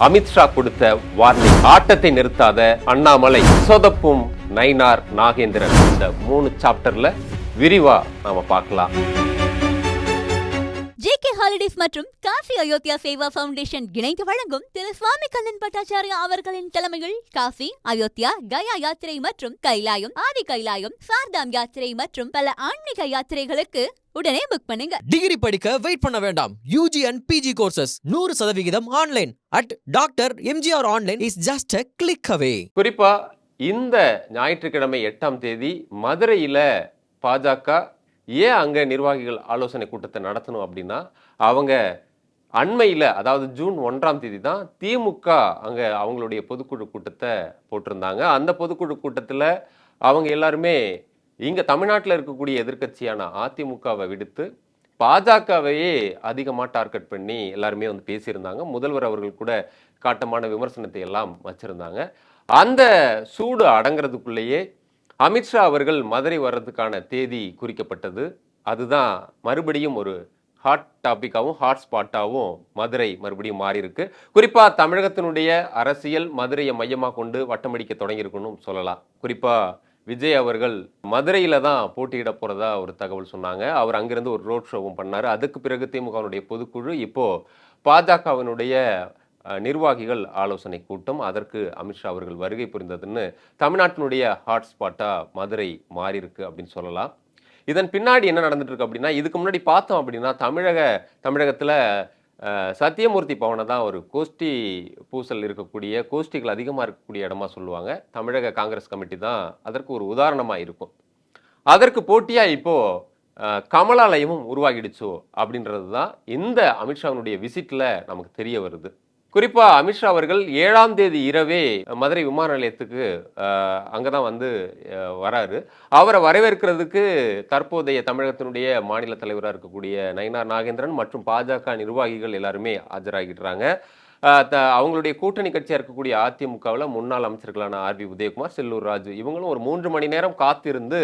அமித்ஷா கொடுத்த வார்னிங், ஆட்டத்தை நிறுத்தாத அண்ணாமலை, சொதப்பும் நயினார் நாகேந்திரன், இந்த 3 சாப்டர்ல விரிவா நாம பார்க்கலாம். ஜேகே ஹாலிடேஸ் மற்றும் காசி அயோத்தியா சேவா ஃபவுண்டேஷன் இணைந்து வழங்கும் திரு சுவாமி கண்ணன் பட்டாச்சாரியா அவர்களின் தலைமையில் காசி, அயோத்தியா, கயா யாத்திரை மற்றும் கைலாயம், ஆதி கைலாயம், சார்தாம் யாத்திரை மற்றும் பல ஆன்மீக யாத்திரைகளுக்கு உடனே புக் பண்ணுங்க. டிகிரி படிக்க வெயிட் பண்ண வேண்டாம். UG and PG courses 100% online at doctor MGR online is just a click away. குறிப்பா இந்த ஞாயிற்றுக்கிழமை 8ஆம் தேதி மதுரையில பாஜக ஏன் அங்க நிர்வாகிகள் ஆலோசனை கூட்டத்தை நடத்தணும் அப்படின்னா, அவங்க அண்மையில், அதாவது ஜூன் 1ஆம் தேதி தான் திமுக அங்க அவங்களுடைய பொதுக்குழு கூட்டத்தை போட்டிருந்தாங்க. அந்த பொதுக்குழு கூட்டத்தில் அவங்க எல்லாருமே இங்க தமிழ்நாட்டில் இருக்கக்கூடிய எதிர்க்கட்சியான அதிமுகவை விடுத்து பாஜகவையே அதிகமாக டார்கெட் பண்ணி எல்லாருமே வந்து பேசியிருந்தாங்க. முதல்வர் அவர்கள் கூட காட்டமான விமர்சனத்தை எல்லாம் வச்சிருந்தாங்க. அந்த சூடு அடங்கிறதுக்குள்ளேயே அமித்ஷா அவர்கள் மதுரை வர்றதுக்கான தேதி குறிக்கப்பட்டது. அதுதான் மறுபடியும் ஒரு ஹாட் டாபிக்காகவும் ஹாட் ஸ்பாட்டாகவும் மதுரை மறுபடியும் மாறி இருக்கு. குறிப்பாக தமிழகத்தினுடைய அரசியல் மதுரையை மையமாக கொண்டு வட்டமடிக்க தொடங்கியிருக்குன்னு சொல்லலாம். குறிப்பாக விஜய் அவர்கள் மதுரையில் தான் போட்டியிட போகிறதா ஒரு தகவல் சொன்னாங்க. அவர் அங்கிருந்து ஒரு ரோட் ஷோவும் பண்ணார். அதுக்கு பிறகு திமுகவினுடைய பொதுக்குழு, இப்போது பாஜகவினுடைய நிர்வாகிகள் ஆலோசனை கூட்டம், அதற்கு அமித்ஷா அவர்கள் வருகை புரிந்ததுன்னு தமிழ்நாட்டினுடைய ஹாட்ஸ்பாட்டாக மதுரை மாறி இருக்கு அப்படின்னு சொல்லலாம். இதன் பின்னாடி என்ன நடந்துட்டு இருக்கு அப்படின்னா, இதுக்கு முன்னாடி பார்த்தோம் அப்படின்னா தமிழகத்தில் சத்தியமூர்த்தி பவனை தான் ஒரு கோஷ்டி பூசல் இருக்கக்கூடிய, கோஷ்டிகள் அதிகமாக இருக்கக்கூடிய இடமா சொல்லுவாங்க. தமிழக காங்கிரஸ் கமிட்டி தான் அதற்கு ஒரு உதாரணமாக இருக்கும். அதற்கு போட்டியாக இப்போது கமலாலயமும் உருவாகிடுச்சோ அப்படின்றது தான் இந்த அமித்ஷாவினுடைய விசிட்டில் நமக்கு தெரிய வருது. குறிப்பாக அமித்ஷா அவர்கள் 7ஆம் தேதி இரவே மதுரை விமான நிலையத்துக்கு அங்கே தான் வந்து வராரு. அவரை வரவேற்கிறதுக்கு தற்போதைய தமிழகத்தினுடைய மாநில தலைவராக இருக்கக்கூடிய நயினார் நாகேந்திரன் மற்றும் பாஜக நிர்வாகிகள் எல்லாருமே ஆஜராகிடுறாங்க. அவங்களுடைய கூட்டணி கட்சியாக இருக்கக்கூடிய அதிமுகவில் முன்னாள் அமைச்சர்களான ஆர்வி உதயகுமார், செல்லூர் ராஜு, இவங்களும் ஒரு 3 மணி நேரம் காத்திருந்து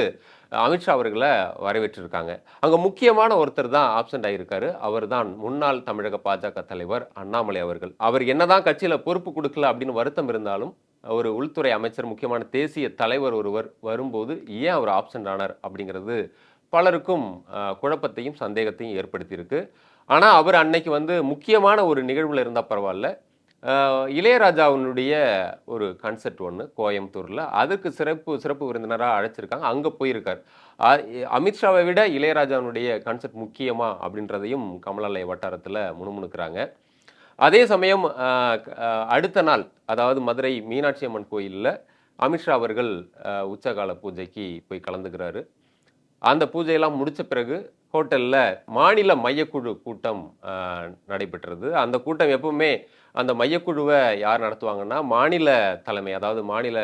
அமித்ஷா அவர்களை வரவேற்றிருக்காங்க. அங்கே முக்கியமான ஒருத்தர் தான் ஆப்சென்ட் ஆகியிருக்காரு. அவர் தான் முன்னாள் தமிழக பாஜக தலைவர் அண்ணாமலை அவர்கள். அவர் என்னதான் கட்சியில் பொறுப்பு கொடுக்கல அப்படின்னு வருத்தம் இருந்தாலும், ஒரு உள்துறை அமைச்சர், முக்கியமான தேசிய தலைவர் ஒருவர் வரும்போது ஏன் அவர் ஆப்சென்ட் ஆனார் அப்படிங்கிறது பலருக்கும் குழப்பத்தையும் சந்தேகத்தையும் ஏற்படுத்தியிருக்கு. ஆனால் அவர் அன்னைக்கு வந்து முக்கியமான ஒரு நிகழ்வில் இருந்தால் பரவாயில்ல, இளையராஜாவினுடைய ஒரு கன்சர்ட் ஒன்று கோயம்புத்தூரில், அதுக்கு சிறப்பு விருந்தினராக அழைச்சிருக்காங்க. அங்கே போயிருக்கார். அமித்ஷாவை விட இளையராஜாவினுடைய கன்சர்ட் முக்கியமா அப்படின்றதையும் கமலாலய வட்டாரத்தில் முணுமுணுக்கிறாங்க. அதே சமயம் அடுத்த நாள், அதாவது மதுரை மீனாட்சி அம்மன் கோயிலில் அமித்ஷா அவர்கள் உச்சகால பூஜைக்கு போய் கலந்துக்கிறாரு. அந்த பூஜையெல்லாம் முடித்த பிறகு ஹோட்டலில் மாநில மையக்குழு கூட்டம் நடைபெற்றது. அந்த கூட்டம் எப்பவுமே அந்த மையக்குழுவை யார் நடத்துவாங்கன்னா, மாநில தலைமை, அதாவது மாநில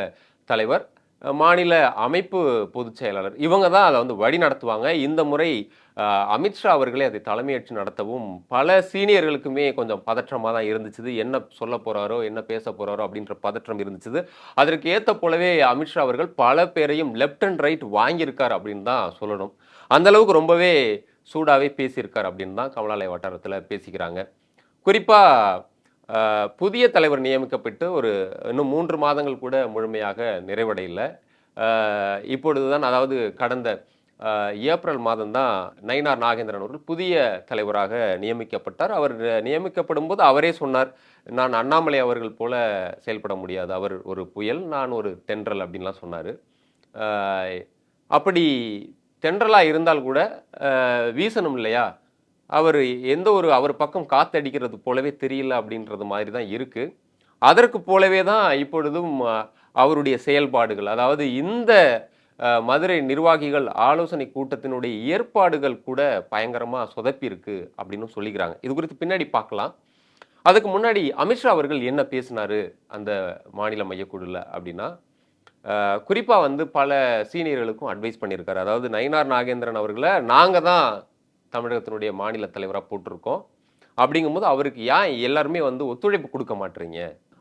தலைவர், மாநில அமைப்பு பொதுச் செயலாளர், இவங்க தான் அதை வந்து வழி நடத்துவாங்க. இந்த முறை அமித்ஷா அவர்களே அதை தலைமையேற்று நடத்தவும் பல சீனியர்களுக்குமே கொஞ்சம் பதற்றமாக தான் இருந்துச்சு. என்ன சொல்ல போகிறாரோ, என்ன பேச போகிறாரோ அப்படின்ற பதற்றம் இருந்துச்சு. அதற்கு ஏற்ற போலவே அமித்ஷா அவர்கள் பல பேரையும் லெஃப்ட் அண்ட் ரைட் வாங்கியிருக்கார் அப்படின்னு தான் சொல்லணும். அந்தளவுக்கு ரொம்பவே சூடாகவே பேசியிருக்கார் அப்படின்னு தான் கமலாலய வட்டாரத்தில் பேசிக்கிறாங்க. குறிப்பாக புதிய தலைவர் நியமிக்கப்பட்டு இன்னும் 3 மாதங்கள் கூட முழுமையாக நிறைவடையலை. இப்பொழுதுதான், அதாவது கடந்த ஏப்ரல் மாதம் தான் நயினார் நாகேந்திரன் அவர்கள் புதிய தலைவராக நியமிக்கப்பட்டார். அவர் நியமிக்கப்படும் போது அவரே சொன்னார், நான் அண்ணாமலை அவர்கள் போல செயல்பட முடியாது, அவர் ஒரு புயல், நான் ஒரு தென்றல் அப்படின்லாம் சொன்னார். அப்படி தென்றலாக இருந்தால் கூட வீசணும் இல்லையா, அவர் அவர் பக்கம் காத்தடிக்கிறது போலவே தெரியல அப்படின்றது மாதிரி தான் இருக்கு. அதற்கு போலவே தான் இப்பொழுதும் அவருடைய செயல்பாடுகள், அதாவது இந்த மதுரை நிர்வாகிகள் ஆலோசனை கூட்டத்தினுடைய ஏற்பாடுகள் கூட பயங்கரமாக சொதப்பி இருக்கு அப்படின்னு சொல்லிக்கிறாங்க. இது குறித்து பின்னாடி பார்க்கலாம். அதுக்கு முன்னாடி அமித்ஷா அவர்கள் என்ன பேசினாரு அந்த மாநில மையக்குழுல அப்படின்னா, குறிப்பாக வந்து பல சீனியர்களுக்கும் அட்வைஸ் பண்ணியிருக்காரு. அதாவது நயினார் நாகேந்திரன் அவர்களை நாங்கள் தான் தமிழகத்தினுடைய மாநில தலைவராக போட்டிருக்கோம், அப்படிங்கும்போது அவருக்கு ஏன் எல்லாருமே வந்து ஒத்துழைப்பு கொடுக்க மாட்டீங்க,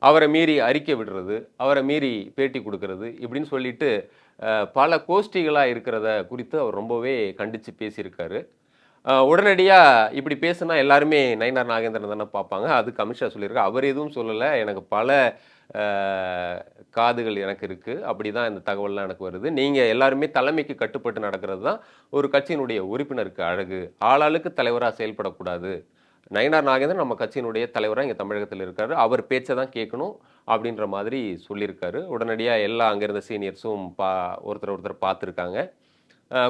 அவரை மீறி அறிக்கை விடுறது, அவரை மீறி பேட்டி கொடுக்கறது இப்படின்னு சொல்லிட்டு பல கோஷ்டிகளாக இருக்கிறத குறித்து அவர் ரொம்பவே கண்டித்து பேசியிருக்காரு. உடனடியாக இப்படி பேசுனா எல்லாருமே நயினார் நாகேந்திரன் தானே பார்ப்பாங்க. அதுக்கு அமித்ஷா சொல்லியிருக்காரு, அவர் எதுவும் சொல்லலை, எனக்கு பல காதுகள் எனக்கு இருக்குது, அப்படி தான் இந்த தகவல்லாம் எனக்கு வருது. நீங்கள் எல்லாருமே தலைமைக்கு கட்டுப்பட்டு நடக்கிறது தான் ஒரு கட்சியினுடைய உறுப்பினருக்கு அழகு. ஆளாளுக்கு தலைவராக செயல்படக்கூடாது. நயினார் நாகேந்திரன் நம்ம கட்சியினுடைய தலைவராக இங்கே தமிழகத்தில் இருக்காரு, அவர் பேச்சை தான் கேட்கணும் அப்படின்ற மாதிரி சொல்லியிருக்காரு. உடனடியாக எல்லா அங்கே இருந்த சீனியர்ஸும் ஒருத்தர் பார்த்துருக்காங்க.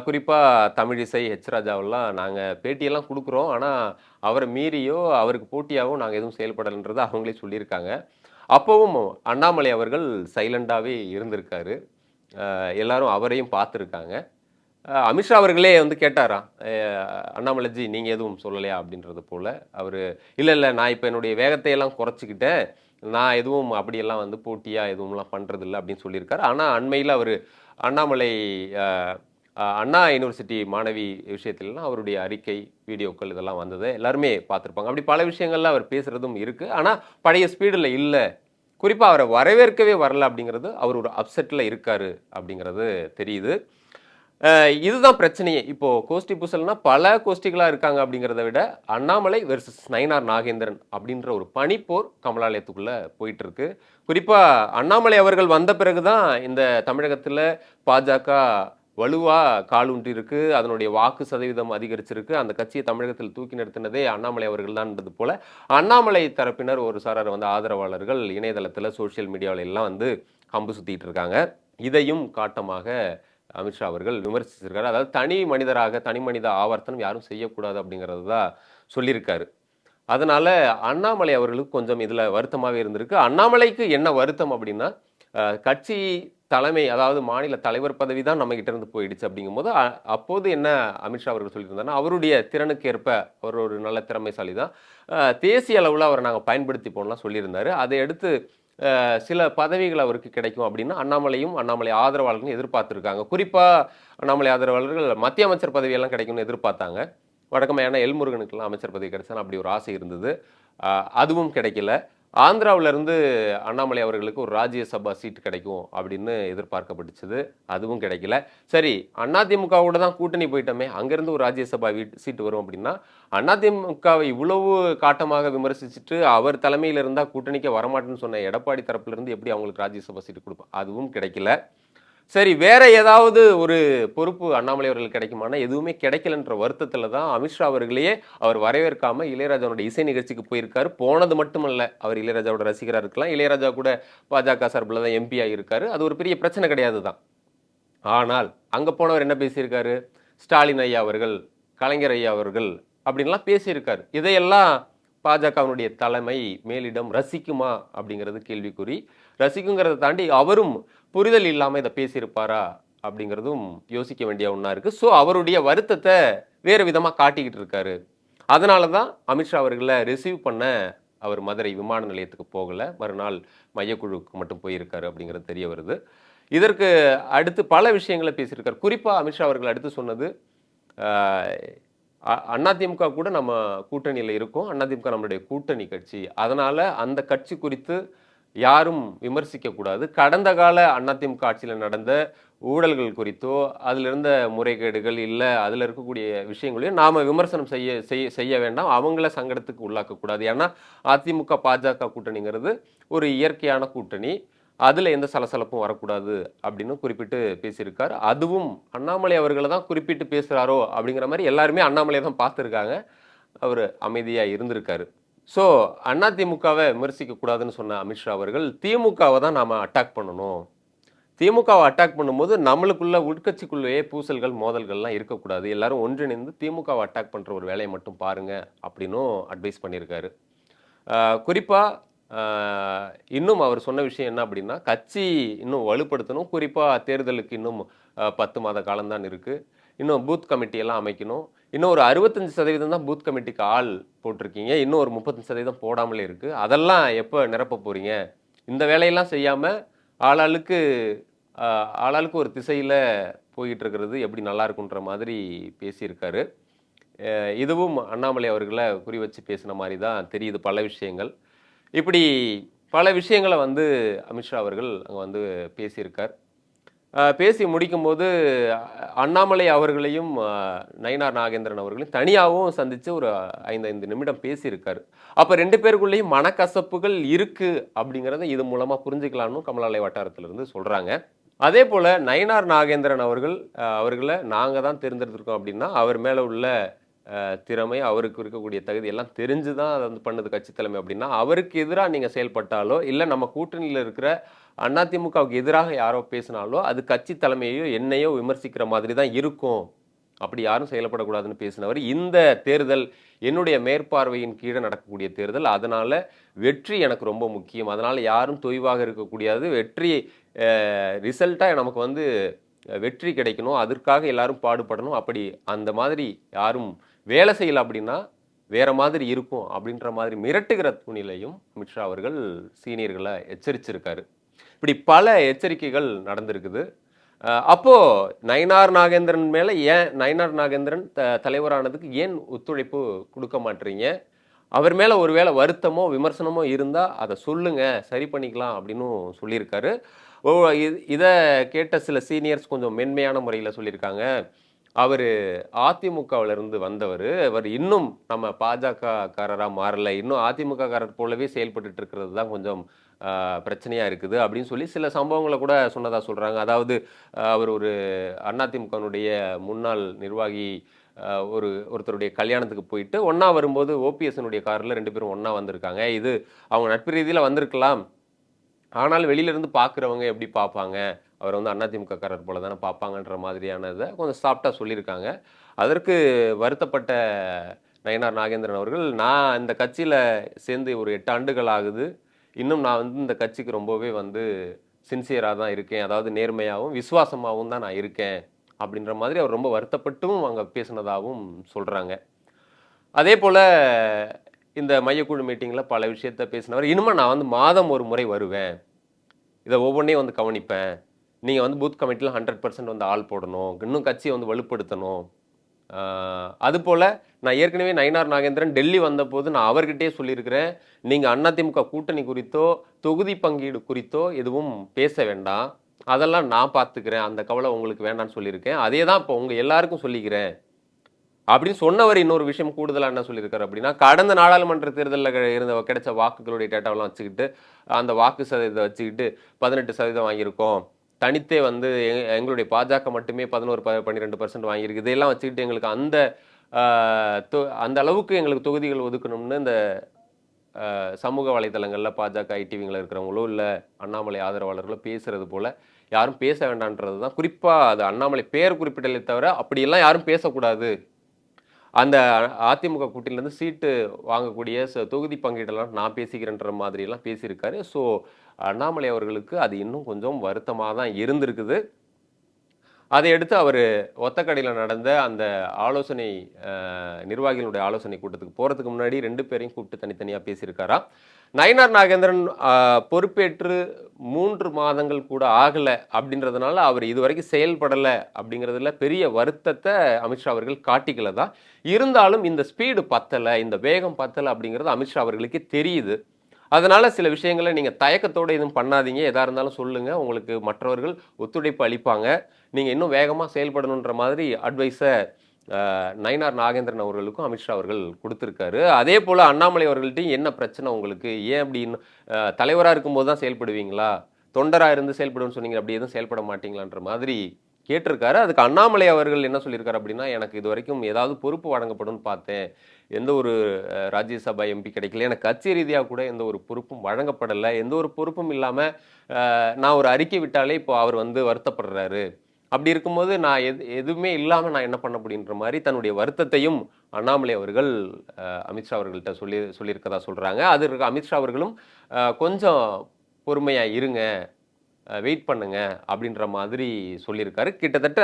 குறிப்பாக தமிழிசை, ஹெச் ராஜாவெல்லாம் நாங்கள் பேட்டியெல்லாம் கொடுக்குறோம், ஆனால் அவரை மீறியோ அவருக்கு போட்டியாகவும் நாங்கள் எதுவும் செயல்படலைன்றதை அவங்களே சொல்லியிருக்காங்க. அப்போவும் அண்ணாமலை அவர்கள் சைலண்டாகவே இருந்திருக்காரு. எல்லாரும் அவரையும் பார்த்துருக்காங்க. அமித்ஷா அவர்களே வந்து கேட்டாராம், அண்ணாமலைஜி நீங்கள் எதுவும் சொல்லலையா அப்படின்றது போல். அவர் இல்லை நான் இப்போ என்னுடைய வேகத்தையெல்லாம் குறைச்சிக்கிட்டேன், நான் எதுவும் அப்படியெல்லாம் வந்து போட்டியாக எதுவும்லாம் பண்ணுறதில்ல அப்படின்னு சொல்லியிருக்காரு. ஆனால் அண்மையில் அவர் அண்ணாமலை அண்ணா யூனிவர்சிட்டி மாணவி விஷயத்துலலாம் அவருடைய அறிக்கை, வீடியோக்கள் இதெல்லாம் வந்தது எல்லாருமே பார்த்துருப்பாங்க. அப்படி பல விஷயங்கள்ல அவர் பேசுகிறதும் இருக்குது. ஆனால் பழைய ஸ்பீடில் இல்லை. குறிப்பாக அவரை வரவேற்கவே வரல அப்படிங்கிறது, அவர் ஒரு அப்செட்டில் இருக்காரு அப்படிங்கிறது தெரியுது. இதுதான் பிரச்சனையே. இப்போது கோஷ்டி பூசல்னா பல கோஷ்டிகளாக இருக்காங்க அப்படிங்கிறத விட அண்ணாமலை வெர்சஸ் நயினார் நாகேந்திரன் அப்படின்ற ஒரு பனிப்போர் கமலாலயத்துக்குள்ளே போயிட்டுருக்கு. குறிப்பாக அண்ணாமலை அவர்கள் வந்த பிறகு தான் இந்த தமிழகத்தில் பாஜக வலுவாக காலூன்றி இருக்கு, அதனுடைய வாக்கு சதவீதம் அதிகரிச்சிருக்கு. அந்த கட்சியை தமிழகத்தில் தூக்கி நிறுத்தினதே அண்ணாமலை அவர்கள் தான்ன்றது போல அண்ணாமலை தரப்பினர் ஒரு சாரார் வந்து ஆதரவாளர்கள் இணையதளத்தில் சோசியல் மீடியாவில் எல்லாம் வந்து கம்பு சுற்றிட்டு இருக்காங்க. இதையும் காட்டமாக அமித்ஷா அவர்கள் விமர்சிச்சிருக்காரு. அதாவது தனி மனித ஆவர்த்தனம் யாரும் செய்யக்கூடாது அப்படிங்கிறது தான் சொல்லியிருக்காரு. அதனால அண்ணாமலை அவர்களுக்கு கொஞ்சம் இதில் வருத்தமாகவே இருந்திருக்கு. அண்ணாமலைக்கு என்ன வருத்தம் அப்படின்னா, கட்சி தலைமை, அதாவது மாநில தலைவர் பதவி தான் நம்ம கிட்ட இருந்து போயிடுச்சு அப்படிங்கும்போது, அப்போது என்ன அமித்ஷா அவர்கள் சொல்லியிருந்தாருன்னா, அவருடைய திறனுக்கு ஏற்ப அவர் ஒரு நல்ல திறமைசாலி தான், தேசிய அளவில் அவரை நாங்கள் பயன்படுத்தி போனலாம் சொல்லியிருந்தாரு. அதை அடுத்து சில பதவிகள் அவருக்கு கிடைக்கும் அப்படின்னு அண்ணாமலையும் அண்ணாமலை ஆதரவாளர்களும் எதிர்பார்த்துருக்காங்க. குறிப்பாக அண்ணாமலை ஆதரவாளர்கள் மத்திய அமைச்சர் பதவியெல்லாம் கிடைக்கும்னு எதிர்பார்த்தாங்க. வழக்கமான எல்முருகனுக்கெல்லாம் அமைச்சர் பதவி கிடைச்சாலும் அப்படி ஒரு ஆசை இருந்தது. அதுவும் கிடைக்கல. ஆந்திராவிலிருந்து அண்ணாமலை அவர்களுக்கு ஒரு ராஜ்யசபா சீட் கிடைக்கும் அப்படின்னு எதிர்பார்க்கப்பட்டுச்சது, அதுவும் கிடைக்கல. சரி, அதிமுகவோட தான் கூட்டணி போயிட்டோமே, அங்கேருந்து ஒரு ராஜ்யசபா சீட்டு வரும் அப்படின்னா, அதிமுகவை இவ்வளவு காட்டமாக விமர்சிச்சுட்டு அவர் தலைமையில் இருந்தால் கூட்டணிக்கு வரமாட்டேன்னு சொன்ன எடப்பாடி தரப்புலேருந்து எப்படி அவங்களுக்கு ராஜ்யசபா சீட்டு கொடுப்போம், அதுவும் கிடைக்கல. சரி, வேற ஏதாவது ஒரு பொறுப்பு அண்ணாமலை அவர்கள் கிடைக்குமானா எதுவுமே கிடைக்கலன்ற வருத்தத்தில் தான் அமித்ஷா அவர்களையே அவர் வரவேற்காம இளையராஜாவோட இசை நிகழ்ச்சிக்கு போயிருக்காரு. போனது மட்டுமல்ல, அவர் இளையராஜாவோட ரசிகராக இருக்கலாம், இளையராஜா கூட பாஜக சார்பில் தான் எம்பி ஆகியிருக்காரு, அது ஒரு பெரிய பிரச்சனை கிடையாது தான். ஆனால் அங்கே போனவர் என்ன பேசியிருக்காரு, ஸ்டாலின் ஐயா அவர்கள், கலைஞர் ஐயா அவர்கள் அப்படின்லாம் பேசியிருக்காரு. இதையெல்லாம் பாஜகவினுடைய தலைமை மேலிடம் ரசிக்குமா அப்படிங்கிறது கேள்விக்குறி. ரசிக்குங்கிறத தாண்டி அவரும் புரிதல் இல்லாமல் இதை பேசியிருப்பாரா அப்படிங்கிறதும் யோசிக்க வேண்டிய ஒன்றா இருக்குது. ஸோ அவருடைய வருத்தத்தை வேறு விதமாக காட்டிக்கிட்டு இருக்காரு. அதனால தான் அமித்ஷா அவர்களை ரிசீவ் பண்ண அவர் மதுரை விமான நிலையத்துக்கு போகலை, மறுநாள் மையக்குழுவுக்கு மட்டும் போயிருக்காரு அப்படிங்கிறது தெரிய வருது. இதற்கு அடுத்து பல விஷயங்களை பேசியிருக்காரு. குறிப்பாக அமித்ஷா அவர்கள் அடுத்து சொன்னது, அதிமுக கூட நம்ம கூட்டணியில் இருக்கோம், அதிமுக நம்மளுடைய கூட்டணி கட்சி, அதனால அந்த கட்சி குறித்து யாரும் விமர்சிக்கக்கூடாது. கடந்த கால அதிமுக ஆட்சியில் நடந்த ஊழல்கள் குறித்தோ அதில் இருந்த முறைகேடுகள் இல்லை அதில் இருக்கக்கூடிய விஷயங்களையும் நாம் விமர்சனம் செய்ய வேண்டாம், அவங்கள சங்கடத்துக்கு உள்ளாக்கக்கூடாது. ஏன்னா அதிமுக பாஜக கூட்டணிங்கிறது ஒரு இயற்கையான கூட்டணி, அதில் எந்த சலசலப்பும் வரக்கூடாது அப்படின்னு குறிப்பிட்டு பேசியிருக்காரு. அதுவும் அண்ணாமலை அவர்களை தான் குறிப்பிட்டு பேசுகிறாரோ அப்படிங்கிற மாதிரி எல்லாருமே அண்ணாமலையை தான் பார்த்துருக்காங்க. அவர் அமைதியாக இருந்திருக்காரு. ஸோ அதிமுகவை விமர்சிக்கக்கூடாதுன்னு சொன்ன அமித்ஷா அவர்கள் திமுகவை தான் நாம் அட்டாக் பண்ணணும், திமுகவை அட்டாக் பண்ணும்போது நம்மளுக்குள்ள உட்கட்சிக்குள்ளேயே பூசல்கள் மோதல்கள்லாம் இருக்கக்கூடாது, எல்லாரும் ஒன்றிணைந்து திமுகவை அட்டாக் பண்ணுற ஒரு வேலையை மட்டும் பாருங்க அப்படின்னும் அட்வைஸ் பண்ணியிருக்காரு. குறிப்பாக இன்னும் அவர் சொன்ன விஷயம் என்ன அப்படின்னா, கட்சி இன்னும் வலுப்படுத்தணும், குறிப்பாக தேர்தலுக்கு இன்னும் 10 மாத காலம்தான் இருக்குது, இன்னும் பூத் கமிட்டியெல்லாம் அமைக்கணும், இன்னும் ஒரு 65% தான் பூத் கமிட்டிக்கு ஆள் போட்டிருக்கீங்க, இன்னும் ஒரு 35% போடாமலே இருக்குது, அதெல்லாம் எப்போ நிரப்ப போகிறீங்க, இந்த வேலையெல்லாம் செய்யாமல் ஆளாளுக்கு ஒரு திசையில் போய்கிட்டு இருக்கிறது எப்படி நல்லா இருக்குன்ற மாதிரி பேசியிருக்காரு. இதுவும் அண்ணாமலை அவர்களை குறி வச்சு பேசின மாதிரி தான் தெரியுது. பல விஷயங்கள், இப்படி பல விஷயங்களை வந்து அமித்ஷா அவர்கள் அங்கே வந்து பேசியிருக்கார். பேசி முடிக்கும்போது அண்ணாமலை அவர்களையும் நயினார் நாகேந்திரன் அவர்களையும் தனியாகவும் சந்தித்து ஒரு 5 நிமிடம் பேசியிருக்காரு. அப்போ 2 பேருக்குள்ளேயும் மனக்கசப்புகள் இருக்குது அப்படிங்கிறத இது மூலமாக புரிஞ்சுக்கலாம்னு கமலாலய வட்டாரத்திலிருந்து சொல்கிறாங்க. அதே போல் நயினார் நாகேந்திரன் அவர்களை நாங்கள் தான் தேர்ந்தெடுத்திருக்கோம் அப்படின்னா அவர் மேலே உள்ள திறமை, அவருக்கு இருக்கக்கூடிய தகுதி எல்லாம் தெரிஞ்சு தான் அதை வந்து பண்ணுது கட்சி தலைமை அப்படின்னா, அவருக்கு எதிராக நீங்கள் செயல்பட்டாலோ இல்லை நம்ம கூட்டணியில் இருக்கிற அதிமுகவுக்கு எதிராக யாரோ பேசினாலோ அது கட்சி தலைமையோ என்னையோ விமர்சிக்கிற மாதிரி தான் இருக்கும். அப்படி யாரும் செயல்படக்கூடாதுன்னு பேசினவர். இந்த தேர்தல் என்னுடைய மேற்பார்வையின் கீழே நடக்கக்கூடிய தேர்தல், அதனால வெற்றி எனக்கு ரொம்ப முக்கியம், அதனால யாரும் தொய்வாக இருக்கக்கூடாது, வெற்றி ரிசல்ட்டாக நமக்கு வந்து வெற்றி கிடைக்கணும், அதற்காக எல்லாரும் பாடுபடணும், அப்படி அந்த மாதிரி யாரும் வேலை செய்யலை அப்படின்னா வேற மாதிரி இருக்கும் அப்படின்ற மாதிரி மிரட்டுகிற துணிலையும் அமித்ஷா அவர்கள் சீனியர்களை எச்சரிச்சிருக்காரு. இப்படி பல எச்சரிக்கைகள் நடந்திருக்குது. அப்போ நயினார் நாகேந்திரன் மேல ஏன் நயினார் நாகேந்திரன் தலைவரானதுக்கு ஏன் ஒத்துழைப்பு கொடுக்க மாட்டீங்க, அவர் மேல ஒருவேளை வருத்தமோ விமர்சனமோ இருந்தா அதை சொல்லுங்க, சரி பண்ணிக்கலாம் அப்படின்னு சொல்லியிருக்காரு. இதை கேட்ட சில சீனியர்ஸ் கொஞ்சம் மென்மையான முறையில் சொல்லியிருக்காங்க. அவர் அதிமுகவிலிருந்து வந்தவர், அவர் இன்னும் நம்ம பாஜகக்காரராக மாறலை, இன்னும் அதிமுககாரர் போலவே செயல்பட்டு இருக்கிறது தான் கொஞ்சம் பிரச்சனையாக இருக்குது அப்படின்னு சொல்லி சில சம்பவங்களை கூட சொன்னதாக சொல்கிறாங்க. அதாவது அவர் ஒரு அதிமுகனுடைய முன்னாள் நிர்வாகி ஒருத்தருடைய கல்யாணத்துக்கு போயிட்டு ஒன்றா வரும்போது ஓபிஎஸ்னுடைய காரில் 2 பேரும் ஒன்றா வந்திருக்காங்க. இது அவங்க நட்பு ரீதியில் வந்திருக்கலாம், ஆனால் வெளியிலேருந்து பார்க்குறவங்க எப்படி பார்ப்பாங்க, அவர் வந்து அதிமுகக்காரர் போல தானே பார்ப்பாங்கன்ற மாதிரியானதை கொஞ்சம் சாஃப்டாக சொல்லியிருக்காங்க. அதற்கு வருத்தப்பட்ட நயினார் நாகேந்திரன் அவர்கள், நான் இந்த கட்சியில் சேர்ந்து ஒரு 8 ஆண்டுகள் ஆகுது, இன்னும் நான் வந்து இந்த கட்சிக்கு ரொம்பவே வந்து சின்சியராக தான் இருக்கேன், அதாவது நேர்மையாகவும் விசுவாசமாகவும் தான் நான் இருக்கேன் அப்படின்ற மாதிரி அவர் ரொம்ப வருத்தப்பட்டும் அங்கே பேசினதாகவும் சொல்கிறாங்க. அதே போல் இந்த மையக்குழு மீட்டிங்கில் பல விஷயத்த பேசினவர், இனிமேல் நான் வந்து மாதம் ஒரு முறை வருவேன், இதை ஒவ்வொன்றையும் வந்து கவனிப்பேன், நீங்கள் வந்து பூத் கமிட்டியில் 100% வந்து ஆள் போடணும், இன்னும் கட்சியை வந்து வலுப்படுத்தணும். அதுபோல் நான் ஏற்கனவே நயினார் நாகேந்திரன் டெல்லி வந்தபோது நான் அவர்கிட்டயே சொல்லியிருக்கிறேன், நீங்கள் அதிமுக கூட்டணி குறித்தோ தொகுதி பங்கீடு குறித்தோ எதுவும் பேச வேண்டாம், அதெல்லாம் நான் பார்த்துக்கிறேன், அந்த கவலை உங்களுக்கு வேண்டான்னு சொல்லியிருக்கேன், அதே தான் இப்போ உங்கள் எல்லாருக்கும் சொல்லிக்கிறேன் அப்படின்னு சொன்னவர். இன்னொரு விஷயம் கூடுதலாக என்ன சொல்லியிருக்காரு அப்படின்னா, கடந்த நாடாளுமன்ற தேர்தலில் கிடைச்ச வாக்குகளுடைய டேட்டாவெல்லாம் வச்சுக்கிட்டு அந்த வாக்கு சதவீதத்தை வச்சுக்கிட்டு 18% வாங்கியிருக்கோம், தனித்தே வந்து எங்களுடைய பாஜக மட்டுமே 11-12% வாங்கியிருக்கு, இதையெல்லாம் வச்சுக்கிட்டு எங்களுக்கு அந்த அளவுக்கு எங்களுக்கு தொகுதிகள் ஒதுக்கணும்னு இந்த சமூக வலைதளங்களில் பாஜக ஐடிவிங்களில் இருக்கிறவங்களோ இல்லை அண்ணாமலை ஆதரவாளர்களோ பேசுறது போல் யாரும் பேச வேண்டான்றது தான். குறிப்பாக அது அண்ணாமலை பேர் குறிப்பிட்டலே தவிர அப்படியெல்லாம் யாரும் பேசக்கூடாது, அந்த அதிமுக கூட்டணியிலேருந்து சீட்டு வாங்கக்கூடிய தொகுதி பங்கீடெல்லாம் நான் பேசிக்கிறேன்ற மாதிரியெல்லாம் பேசியிருக்காரு. ஸோ அண்ணாமலை அவர்களுக்கு அது இன்னும் கொஞ்சம் வருத்தமாக தான் இருந்திருக்குது. அதை எடுத்து அவர் ஒத்தக்கடையில் நடந்த அந்த ஆலோசனை நிர்வாகிகளுடைய ஆலோசனை கூட்டத்துக்கு போகிறதுக்கு முன்னாடி 2 பேரையும் கூப்பிட்டு தனித்தனியாக பேசியிருக்காரா. நயினார் நாகேந்திரன் பொறுப்பேற்று 3 மாதங்கள் கூட ஆகலை அப்படின்றதுனால அவர் இதுவரைக்கும் செயல்படலை அப்படிங்கிறதுல பெரிய வருத்தத்தை அமித்ஷா அவர்கள் காட்டிக்கல தான். இருந்தாலும் இந்த ஸ்பீடு பத்தலை, இந்த வேகம் பத்தலை அப்படிங்கிறது அமித்ஷா அவர்களுக்கு தெரியுது. அதனால சில விஷயங்களை நீங்கள் தயக்கத்தோடு எதுவும் பண்ணாதீங்க, எதாக இருந்தாலும் சொல்லுங்கள், உங்களுக்கு மற்றவர்கள் ஒத்துழைப்பு அளிப்பாங்க, நீங்கள் இன்னும் வேகமாக செயல்படணுன்ற மாதிரி அட்வைஸை நயினார் நாகேந்திரன் அவர்களுக்கும் அமித்ஷா அவர்கள் கொடுத்துருக்காரு. அதே போல் அண்ணாமலை அவர்கள்ட்டையும் என்ன பிரச்சனை உங்களுக்கு, ஏன் அப்படின்னு தலைவராக இருக்கும்போது தான் செயல்படுவீங்களா, தொண்டராக இருந்து செயல்படுன்னு சொன்னீங்க, அப்படி எதுவும் செயல்பட மாட்டீங்களான்ற மாதிரி கேட்டிருக்காரு. அதுக்கு அண்ணாமலை அவர்கள் என்ன சொல்லியிருக்காரு அப்படின்னா, எனக்கு இது வரைக்கும் ஏதாவது பொறுப்பு வழங்கப்படும்னு பார்த்தேன், எந்த ஒரு ராஜ்யசபா எம்பி கிடைக்கல, எனக்கு கட்சி ரீதியாக கூட எந்த ஒரு பொறுப்பும் வழங்கப்படலை, எந்த ஒரு பொறுப்பும் இல்லாமல் நான் ஒரு அறிக்கை விட்டாலே இப்போ அவர் வந்து வருத்தப்படுறாரு, அப்படி இருக்கும்போது நான் எதுவுமே இல்லாமல் நான் என்ன பண்ண முடியுன்ற மாதிரி தன்னுடைய வருத்தத்தையும் அண்ணாமலை அவர்கள் அமித்ஷா அவர்கள்ட்ட சொல்லியிருக்கதா சொல்கிறாங்க. அது அமித்ஷா அவர்களும் கொஞ்சம் பொறுமையாக இருங்க, வெயிட் பண்ணுங்க அப்படின்ற மாதிரி சொல்லியிருக்காரு. கிட்டத்தட்ட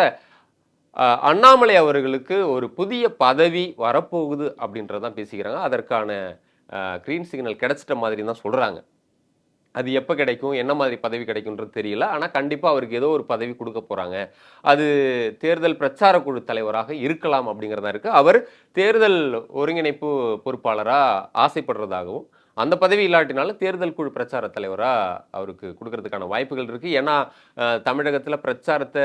அண்ணாமலை அவர்களுக்கு ஒரு புதிய பதவி வரப்போகுது அப்படின்றதான் பேசிக்கிறாங்க. அதற்கான க்ரீன் சிக்னல் கிடைச்சிட்ட மாதிரி தான் சொல்கிறாங்க. அது எப்போ கிடைக்கும், என்ன மாதிரி பதவி கிடைக்கும்ன்றது தெரியல, ஆனால் கண்டிப்பாக அவருக்கு ஏதோ ஒரு பதவி கொடுக்க போகிறாங்க. அது தேர்தல் பிரச்சார குழு தலைவராக இருக்கலாம் அப்படிங்கிறதா இருக்குது. அவர் தேர்தல் ஒருங்கிணைப்பு பொறுப்பாளராக ஆசைப்படுறதாகவும் அந்த பதவி இல்லாட்டினாலும் தேர்தல் குழு பிரச்சார தலைவராக அவருக்கு கொடுக்கறதுக்கான வாய்ப்புகள் இருக்குது. ஏன்னா தமிழகத்தில் பிரச்சாரத்தை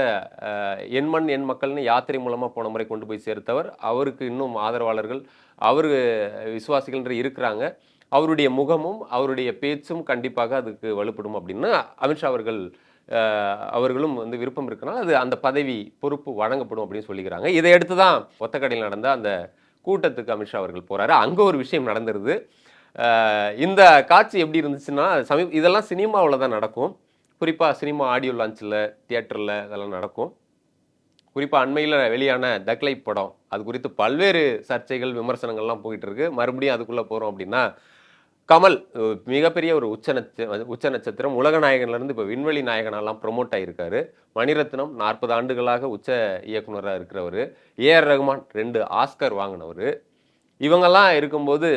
எண்மண் எண் மக்கள்னு யாத்திரை மூலமாக போன முறை கொண்டு போய் சேர்த்தவர். அவருக்கு இன்னும் ஆதரவாளர்கள், அவர் விசுவாசிகள் இருக்கிறாங்க. அவருடைய முகமும் அவருடைய பேச்சும் கண்டிப்பாக அதுக்கு வலுப்படும் அப்படின்னு அமித்ஷா அவர்களும் வந்து விருப்பம் இருக்கனால அது அந்த பதவி பொறுப்பு வழங்கப்படும் அப்படின்னு சொல்லிக்கிறாங்க. இதை எடுத்து தான் ஒத்தக்கடையில் நடந்த அந்த கூட்டத்துக்கு அமித்ஷா அவர்கள் போறாரு. அங்கே ஒரு விஷயம் நடந்துருது. இந்த காட்சி எப்படி இருந்துச்சுன்னா, இதெல்லாம் சினிமாவில் தான் நடக்கும். குறிப்பாக சினிமா ஆடியோ லான்ச்சில், தியேட்டரில் இதெல்லாம் நடக்கும். குறிப்பாக அண்மையில் வெளியான தக்லை படம், அது குறித்து பல்வேறு சர்ச்சைகள் விமர்சனங்கள்லாம் போயிட்டு இருக்கு. மறுபடியும் அதுக்குள்ளே போகிறோம் அப்படின்னா, கமல் மிகப்பெரிய ஒரு உச்ச நட்சத்திரம், உலக நாயகன்லேருந்து இப்போ விண்வெளி நாயகனெல்லாம் ப்ரொமோட் ஆகியிருக்காரு. மணிரத்னம் 40 ஆண்டுகளாக உச்ச இயக்குனராக இருக்கிறவர். ஏஆர் ரகுமான் 2 ஆஸ்கர் வாங்கினவர். இவங்கெல்லாம் இருக்கும்போது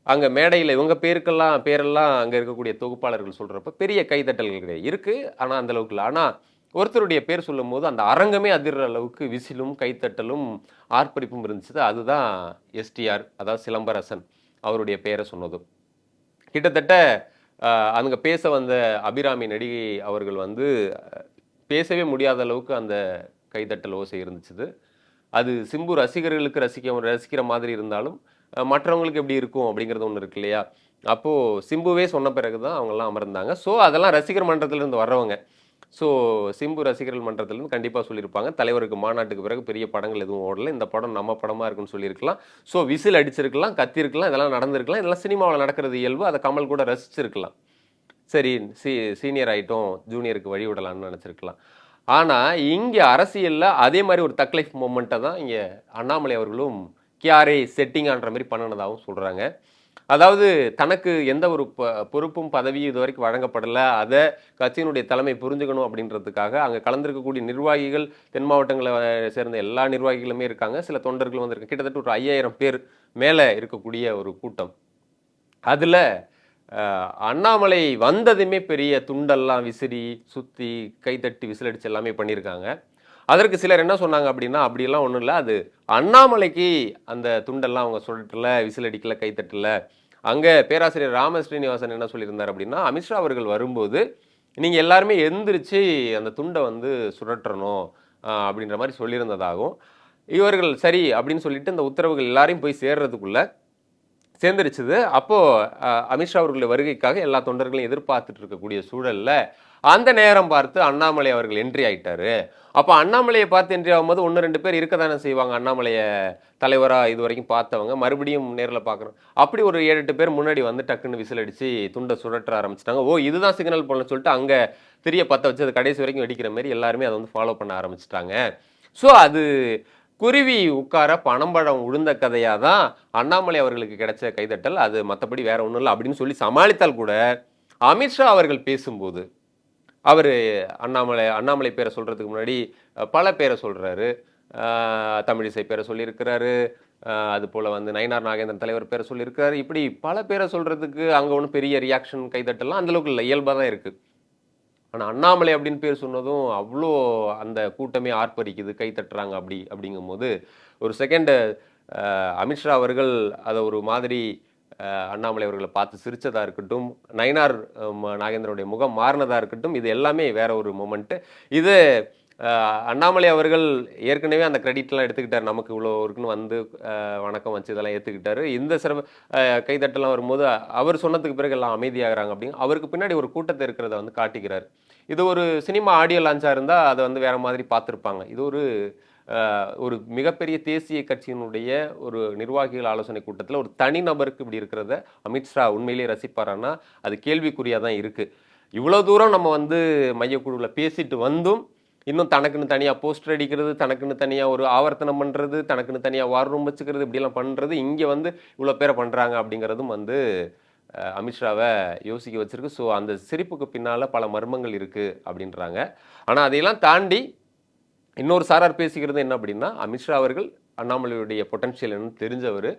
அங்கே மேடையில் இவங்க பேரெல்லாம் அங்கே இருக்கக்கூடிய தொகுப்பாளர்கள் சொல்கிறப்ப பெரிய கைதட்டல்கள் கிடையாது இருக்குது. ஆனால் அந்தளவுக்கு இல்லை. ஆனால் ஒருத்தருடைய பேர் சொல்லும் போது அந்த அரங்கமே அதிர்ற அளவுக்கு விசிலும் கைத்தட்டலும் ஆர்ப்பரிப்பும் இருந்துச்சு. அதுதான் எஸ்டிஆர், அதாவது சிலம்பரசன் அவருடைய பேரை சொன்னதும். கிட்டத்தட்ட அங்கே பேச வந்த அபிராமி நடிகை அவர்கள் வந்து பேசவே முடியாத அளவுக்கு அந்த கைதட்டல் ஓசை இருந்துச்சு. அது சிம்பு ரசிகர்களுக்கு ரசிக்கிற மாதிரி இருந்தாலும் மற்றவங்களுக்கு எப்படி இருக்கும் அப்படிங்கிறது ஒன்று இருக்கு இல்லையா? அப்போது சிம்புவே சொன்ன பிறகு தான் அவங்கெல்லாம் அமர்ந்தாங்க. ஸோ அதெல்லாம் ரசிகர் மன்றத்திலேருந்து வர்றவங்க. ஸோ சிம்பு ரசிகர்கள் மன்றத்திலேருந்து கண்டிப்பாக சொல்லியிருப்பாங்க, தலைவருக்கு மாநாட்டுக்கு பிறகு பெரிய படங்கள் எதுவும் ஓடலை, இந்த படம் நம்ம படமாக இருக்குன்னு சொல்லியிருக்கலாம். ஸோ விசில் அடிச்சிருக்கலாம், கத்திருக்கலாம், இதெல்லாம் நடந்திருக்கலாம். இதெல்லாம் சினிமாவில் நடக்கிறது இயல்பு. அதை கமல் கூட ரசிச்சிருக்கலாம். சரி, சீனியர் ஆகிட்டோம், ஜூனியருக்கு வழி விடலான்னு நினச்சிருக்கலாம். ஆனால் இங்கே அரசியலில் அதே மாதிரி ஒரு தக்லைஃப் மூமெண்ட்டை தான் இங்கே அண்ணாமலை அவர்களும் கியாரே செட்டிங்கான்ற மாதிரி பண்ணினதாகவும் சொல்கிறாங்க. அதாவது தனக்கு எந்த ஒரு பொறுப்பும் பதவியும் இது வரைக்கும் வழங்கப்படலை, அதை கட்சியினுடைய தலைமை புரிஞ்சுக்கணும் அப்படின்றதுக்காக அங்கே கலந்திருக்கக்கூடிய நிர்வாகிகள், தென் மாவட்டங்களை சேர்ந்த எல்லா நிர்வாகிகளுமே இருக்காங்க, சில தொண்டர்களும் வந்திருக்காங்க. கிட்டத்தட்ட ஒரு 5000 பேர் மேலே இருக்கக்கூடிய ஒரு கூட்டம். அதில் அண்ணாமலை வந்ததுமே பெரிய துண்டெல்லாம் விசிறி சுற்றி கைத்தட்டி விசிலடிச்சு எல்லாமே பண்ணியிருக்காங்க. அதற்கு சிலர் என்ன சொன்னாங்க அப்படின்னா, அப்படியெல்லாம் ஒன்றும் இல்லை, அது அண்ணாமலைக்கு அந்த துண்டெல்லாம் அவங்க சொல்லல, விசிலடிக்கல, கைத்தட்டல. அங்கே பேராசிரியர் ராமஸ்ரீனிவாசன் என்ன சொல்லியிருந்தார் அப்படின்னா, அமித்ஷா அவர்கள் வரும்போது நீங்கள் எல்லாருமே எந்திரிச்சு அந்த துண்டை வந்து சுழற்றணும் அப்படின்ற மாதிரி சொல்லியிருந்ததாகவும், இவர்கள் சரி அப்படின்னு சொல்லிட்டு இந்த உத்தரவுகள் எல்லாரையும் போய் சேர்ந்துருச்சுது. அப்போது அமித்ஷா அவர்களுடைய வருகைக்காக எல்லா தொண்டர்களையும் எதிர்பார்த்துட்டு இருக்கக்கூடிய சூழலில் அந்த நேரம் பார்த்து அண்ணாமலை அவர்கள் என்ட்ரி ஆகிட்டாரு. அப்போ அண்ணாமலையை பார்த்து என்ட்ரி ஆகும்போது 1-2 பேர் இருக்க தானே செய்வாங்க, அண்ணாமலையை தலைவராக இது வரைக்கும் பார்த்தவங்க, மறுபடியும் நேரில் பார்க்குறோம். அப்படி ஒரு 7-8 பேர் முன்னாடி வந்து டக்குன்னு விசில் அடித்து துண்டை சுழற்ற ஆரம்பிச்சிட்டாங்க. ஓ, இதுதான் சிக்னல் பண்ணணும்னு சொல்லிட்டு அங்கே திரிய பற்ற வச்சு அது கடைசி வரைக்கும் வெடிக்கிற மாதிரி எல்லாருமே அதை வந்து ஃபாலோ பண்ண ஆரம்பிச்சிட்டாங்க. ஸோ அது குருவி உட்கார பணம்பழம் உழுந்த கதையாக தான் அண்ணாமலை அவர்களுக்கு கிடைச்ச கைதட்டல். அது மற்றபடி வேற ஒன்றும் இல்லை அப்படின்னு சொல்லி சமாளித்தால் கூட அமித்ஷா அவர்கள் பேசும்போது அவர் அண்ணாமலை பேரை சொல்கிறதுக்கு முன்னாடி பல பேரை சொல்கிறாரு. தமிழிசை பேரை சொல்லியிருக்கிறாரு, அது போல் வந்து நயினார் நாகேந்திரன் தலைவர் பேரை சொல்லியிருக்கிறாரு. இப்படி பல பேரை சொல்கிறதுக்கு அங்கே ஒன்றும் பெரிய ரியாக்ஷன் கைதட்டலாம் அந்தளவுக்கு இல்லை, இயல்பாக தான் இருக்குது. ஆனால் அண்ணாமலை அப்படின்னு பேர் சொன்னதும் அவ்வளோ அந்த கூட்டமே ஆர்ப்பரிக்குது, கை தட்டுறாங்க. அப்படிங்கும்போது ஒரு செகண்டு அமித்ஷா அவர்கள் அதை ஒரு மாதிரி அண்ணாமலை அவர்களை பார்த்து சிரித்ததாக இருக்கட்டும், நயினார் நாகேந்திரனுடைய முகம் மாறினதாக இருக்கட்டும், இது எல்லாமே வேற ஒரு மூமெண்ட்டு. இது அண்ணாமலை அவர்கள் ஏற்கனவே அந்த கிரெடிட்லாம் எடுத்துக்கிட்டார், நமக்கு இவ்வளோ இருக்குன்னு வந்து வணக்கம் வச்சு இதெல்லாம் ஏற்றுக்கிட்டாரு. இந்த கைதட்டெல்லாம் வரும்போது அவர் சொன்னதுக்கு பிறகு எல்லாம் அமைதியாகிறாங்க அப்படிங்க. அவருக்கு பின்னாடி ஒரு கூட்டத்தை இருக்கிறத வந்து காட்டிக்கிறார். இது ஒரு சினிமா ஆடியோ லான்ச்சாக இருந்தால் அதை வந்து வேற மாதிரி பார்த்துருப்பாங்க. இது ஒரு மிகப்பெரிய தேசிய கட்சியினுடைய ஒரு நிர்வாகிகள் ஆலோசனை கூட்டத்தில் ஒரு தனிநபருக்கு இப்படி இருக்கிறத அமித்ஷா உண்மையிலேயே ரசிப்பாரான்னா அது கேள்விக்குறியாக தான் இருக்குது. இவ்வளோ தூரம் நம்ம வந்து மையக்குழுவில் பேசிட்டு வந்தும் இன்னும் தனக்குன்னு தனியாக போஸ்டர் அடிக்கிறது, தனக்குன்னு தனியாக ஒரு ஆவர்த்தனம் பண்ணுறது, தனக்குன்னு தனியாக வார் ரூம் வச்சுக்கிறது, இப்படிலாம் பண்ணுறது இங்கே வந்து இவ்வளோ பேரை பண்ணுறாங்க அப்படிங்கிறதும் வந்து அமித்ஷாவை யோசிக்க வச்சிருக்கு. ஸோ அந்த சிரிப்புக்கு பின்னால் பல மர்மங்கள் இருக்குது அப்படின்றாங்க. ஆனால் அதையெல்லாம் தாண்டி இன்னொரு சாரார் பேசிக்கிறது என்ன அப்படின்னா, அமித்ஷா அவர்கள் அண்ணாமலையுடைய பொட்டன்ஷியல் என்னன்னு தெரிஞ்சவர்.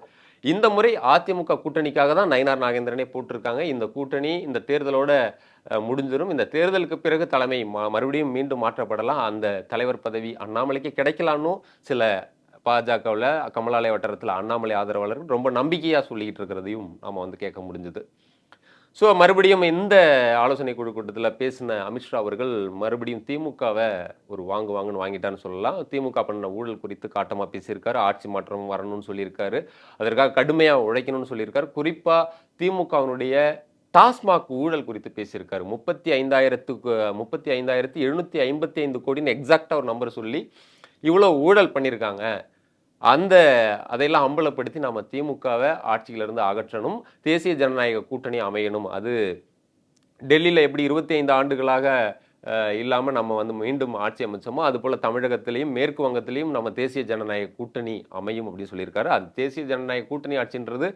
இந்த முறை அதிமுக கூட்டணிக்காக தான் நயினார் நாகேந்திரனே போட்டிருக்காங்க. இந்த கூட்டணி இந்த தேர்தலோட முடிஞ்சிடும். இந்த தேர்தலுக்கு பிறகு தலைமை மறுபடியும் மீண்டும் மாற்றப்படலாம். அந்த தலைவர் பதவி அண்ணாமலைக்கு கிடைக்கலான்னு சில பாஜகவில் கமலாலய வட்டாரத்தில் அண்ணாமலை ஆதரவாளர்கள் ரொம்ப நம்பிக்கையாக சொல்லிக்கிட்டு இருக்கிறதையும் நாம் வந்து கேட்க முடிஞ்சுது. ஸோ மறுபடியும் இந்த ஆலோசனை குழு கூட்டத்தில் பேசின அமித்ஷா அவர்கள் மறுபடியும் திமுகவை ஒரு வாங்குன்னு வாங்கிட்டான்னு சொல்லலாம். திமுக பண்ண ஊழல் குறித்து காட்டமாக பேசியிருக்காரு. ஆட்சி மாற்றம் வரணும்னு சொல்லியிருக்காரு. அதற்காக கடுமையாக உழைக்கணும்னு சொல்லியிருக்காரு. குறிப்பாக திமுகவினுடைய டாஸ்மாக் ஊழல் குறித்து பேசியிருக்காரு. 35,755 கோடின்னு எக்ஸாக்டாக ஒரு நம்பர் சொல்லி இவ்வளோ ஊழல் பண்ணியிருக்காங்க. அதையெல்லாம் அம்பலப்படுத்தி நம்ம திமுகவை ஆட்சியிலிருந்து அகற்றணும், தேசிய ஜனநாயக கூட்டணி அமையணும். அது டெல்லியில் எப்படி 25 ஆண்டுகளாக இல்லாமல் நம்ம மீண்டும் ஆட்சி அமைச்சோமோ அதுபோல் தமிழகத்திலையும் மேற்கு வங்கத்திலையும் நம்ம தேசிய ஜனநாயக கூட்டணி அமையும் அப்படின்னு சொல்லியிருக்காரு. அது தேசிய ஜனநாயக கூட்டணி ஆட்சின்றது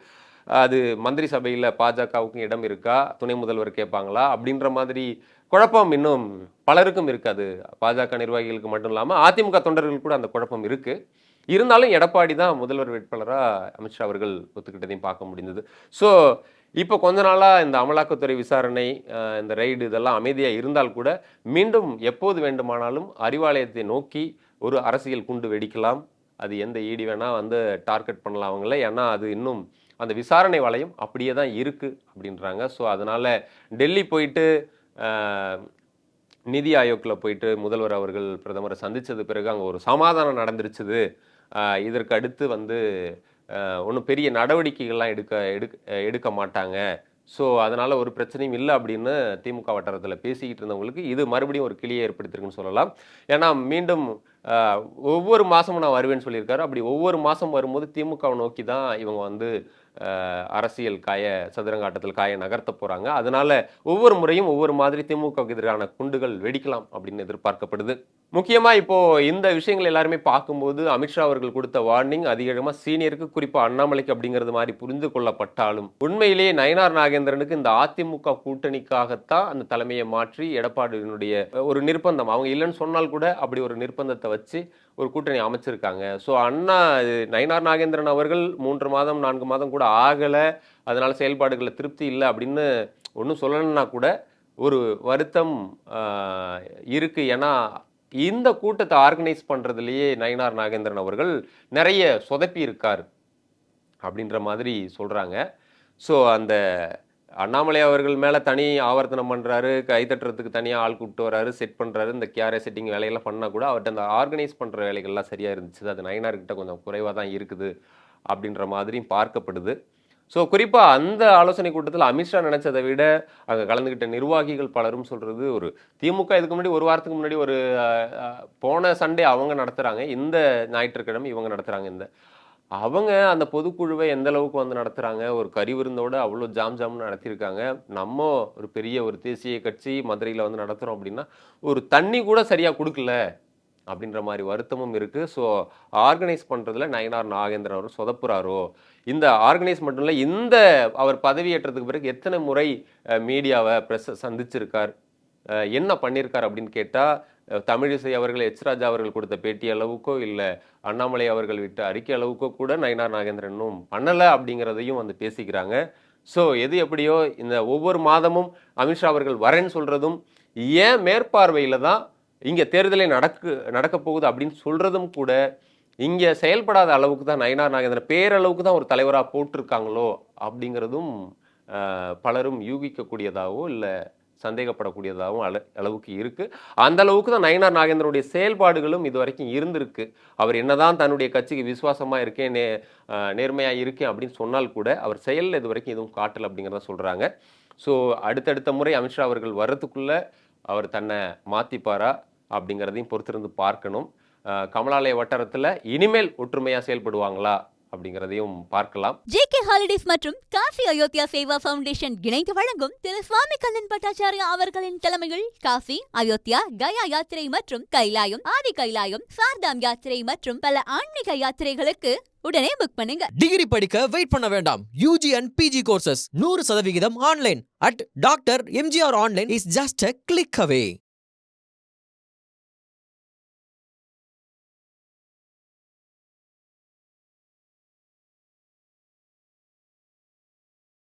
அது மந்திரி சபையில் பாஜகவுக்கும் இடம் இருக்கா, துணை முதல்வர் கேட்பாங்களா அப்படின்ற மாதிரி குழப்பம் இன்னும் பலருக்கும் இருக்காது. பாஜக நிர்வாகிகளுக்கு மட்டும் இல்லாமல் அதிமுக தொண்டர்கள் கூட அந்த குழப்பம் இருக்கு. இருந்தாலும் எடப்பாடி தான் முதல்வர் வேட்பாளராக அமித்ஷா அவர்கள் ஒத்துக்கிட்டதையும் பார்க்க முடிந்தது. ஸோ இப்போ கொஞ்ச நாளாக இந்த அமலாக்கத்துறை விசாரணை, இந்த ரைடு இதெல்லாம் அமைதியாக இருந்தால் கூட மீண்டும் எப்போது வேண்டுமானாலும் அறிவாலயத்தை நோக்கி ஒரு அரசியல் குண்டு வெடிக்கலாம். அது எந்த ஈடி வேணால் டார்கெட் பண்ணலாம் அவங்கள. ஏன்னா அது இன்னும் அந்த விசாரணை வளையம் அப்படியே தான் இருக்குது அப்படின்றாங்க. ஸோ அதனால் டெல்லி போயிட்டு நிதி ஆயோக்கில் போயிட்டு முதல்வர் அவர்கள் பிரதமரை சந்தித்தது பிறகு அங்கே ஒரு சமாதானம் நடந்துருச்சுது. இதற்கு அடுத்து ஒன்றும் பெரிய நடவடிக்கைகள்லாம் எடுக்க மாட்டாங்க. ஸோ அதனால் ஒரு பிரச்சனையும் இல்லை அப்படின்னு திமுக வட்டாரத்தில் பேசிக்கிட்டு இருந்தவங்களுக்கு இது மறுபடியும் ஒரு கிளியை ஏற்படுத்திருக்குன்னு சொல்லலாம். ஏன்னா மீண்டும் ஒவ்வொரு மாதமும் நான் வருவேன்னு சொல்லியிருக்காரு. அப்படி ஒவ்வொரு மாதம் வரும்போது திமுகவை நோக்கி தான் இவங்க அரசியல் சதுரங்காட்டத்தில் காய நகர்த்த போகிறாங்க. அதனால ஒவ்வொரு முறையும் ஒவ்வொரு மாதிரி திமுகவுக்கு எதிரான குண்டுகள் வெடிக்கலாம் அப்படின்னு எதிர்பார்க்கப்படுது. முக்கியமாக இப்போ இந்த விஷயங்கள் எல்லாருமே பார்க்கும்போது அமித்ஷா அவர்கள் கொடுத்த வார்னிங் அதிகமாக சீனியருக்கு, குறிப்பாக அண்ணாமலைக்கு அப்படிங்கிறது மாதிரி புரிந்து கொள்ளப்பட்டாலும் உண்மையிலேயே நயினார் நாகேந்திரனுக்கு இந்த அதிமுக கூட்டணிக்காகத்தான் அந்த தலைமையை மாற்றி எடப்பாடியினுடைய ஒரு நிர்பந்தம், அவங்க இல்லைன்னு சொன்னால் கூட அப்படி ஒரு நிர்பந்தத்தை வச்சு ஒரு கூட்டணி அமைச்சிருக்காங்க. ஸோ நயினார் நாகேந்திரன் அவர்கள் 3 மாதம் 4 மாதம் கூட ஆகலை, அதனால செயல்பாடுகளில் திருப்தி இல்லை அப்படின்னு ஒன்றும் சொல்லணும்னா கூட ஒரு வருத்தம் இருக்கு. ஏன்னா இந்த கூட்டத்தை ஆர்கனைஸ் பண்ணுறதுலேயே நயினார் நாகேந்திரன் அவர்கள் நிறைய சொதப்பி இருக்கார் அப்படின்ற மாதிரி சொல்கிறாங்க. ஸோ அந்த அண்ணாமலை அவர்கள் மேலே தனி ஆவர்த்தனம் பண்ணுறாரு, கைத்தட்டுறதுக்கு தனியாக ஆள் கூப்பிட்டு வராரு, செட் பண்ணுறாரு, இந்த கேரே செட்டிங் வேலையெல்லாம் பண்ணால் கூட அவர்கிட்ட அந்த ஆர்கனைஸ் பண்ணுற வேலைகள்லாம் சரியாக இருந்துச்சு. அது நயினார்கிட்ட கொஞ்சம் குறைவாக தான் இருக்குது அப்படின்ற மாதிரியும் பார்க்கப்படுது. ஸோ குறிப்பாக அந்த ஆலோசனை கூட்டத்தில் அமித்ஷா நினைச்சதை விட அங்கே கலந்துக்கிட்ட நிர்வாகிகள் பலரும் சொல்கிறது, ஒரு திமுக இதுக்கு முன்னாடி ஒரு வாரத்துக்கு முன்னாடி ஒரு போன சண்டே அவங்க நடத்துகிறாங்க, இந்த ஞாயிற்றுக்கிழமை இவங்க நடத்துகிறாங்க. அவங்க அந்த பொதுக்குழுவை எந்த அளவுக்கு நடத்துகிறாங்க, ஒரு கறி விருந்தோடு அவ்வளோ ஜாம்னு நடத்தியிருக்காங்க. நம்ம ஒரு பெரிய ஒரு தேசிய கட்சி மதுரையில் நடத்துகிறோம் அப்படின்னா ஒரு தண்ணி கூட சரியாக கொடுக்கல அப்படின்ற மாதிரி வருத்தமும் இருக்குது. ஸோ ஆர்கனைஸ் பண்ணுறதுல நயினார் நாகேந்திரன் அவர் சொதப்புறாரோ, இந்த ஆர்கனைஸ் மட்டும் இல்லை, அவர் பதவியேற்றதுக்கு பிறகு எத்தனை முறை மீடியாவை ப்ரெஸ்ஸை சந்திச்சிருக்கார், என்ன பண்ணியிருக்கார் அப்படின்னு கேட்டால் தமிழிசை அவர்கள், ராஜா அவர்கள் கொடுத்த பேட்டி அளவுக்கோ இல்லை அண்ணாமலை அவர்கள் விட்ட அறிக்கை அளவுக்கோ கூட நயினார் நாகேந்திரனும் பண்ணலை அப்படிங்கிறதையும் பேசிக்கிறாங்க. ஸோ எது எப்படியோ இந்த ஒவ்வொரு மாதமும் அமித்ஷா அவர்கள் வரேன்னு சொல்கிறதும், ஏன் மேற்பார்வையில் தான் இங்கே தேர்தலே நடக்க போகுது அப்படின்னு சொல்கிறதும் கூட இங்கே செயல்படாத அளவுக்கு தான் நயினார் நாகேந்திரன் பேரளவுக்கு தான் ஒரு தலைவராக போட்டிருக்காங்களோ அப்படிங்கிறதும் பலரும் யூகிக்கக்கூடியதாகவோ இல்லை சந்தேகப்படக்கூடியதாகவும் அளவுக்கு இருக்குது. அந்த அளவுக்கு தான் நயினார் நாகேந்திரனுடைய செயல்பாடுகளும் இது வரைக்கும் இருந்திருக்கு. அவர் என்னதான் தன்னுடைய கட்சிக்கு விசுவாசமாக இருக்கேன், நேர்மையாக இருக்கேன் அப்படின்னு சொன்னால் கூட அவர் செயலில் இது வரைக்கும் எதுவும் காட்டலை அப்படிங்கிறத சொல்கிறாங்க. ஸோ அடுத்தடுத்த முறை அமித்ஷா அவர்கள் வர்றதுக்குள்ளே அவர் தன்னை மாற்றிப்பாரா அப்படிங்கிறதையும் பொறுத்திருந்து பார்க்கணும். கமலாலய வட்டாரத்தில் இனிமேல் ஒற்றுமையாக செயல்படுவாங்களா அப்படிங்கிறதையும் பார்க்கலாம். JK ஹாலிடேஸ் மற்றும் காசி அயோத்தியா சேவா ஃபவுண்டேஷன் இணைந்து வழங்கும் திரு சுவாமி கல்லன் பட்டாச்சாரியா அவர்களின் தலைமையில் காசி, அயோத்தியா, கயா யாத்திரை மற்றும் கைலாயம், ஆதி கைலாயம், சார்தாம் யாத்திரை மற்றும் பல ஆன்மீக யாத்திரைகளுக்கு உடனே புக் பண்ணுங்க. டிகிரி படிக்க வெயிட் பண்ண வேண்டாம். UG and PG courses 100% online at Dr. MGR Online is just a click away.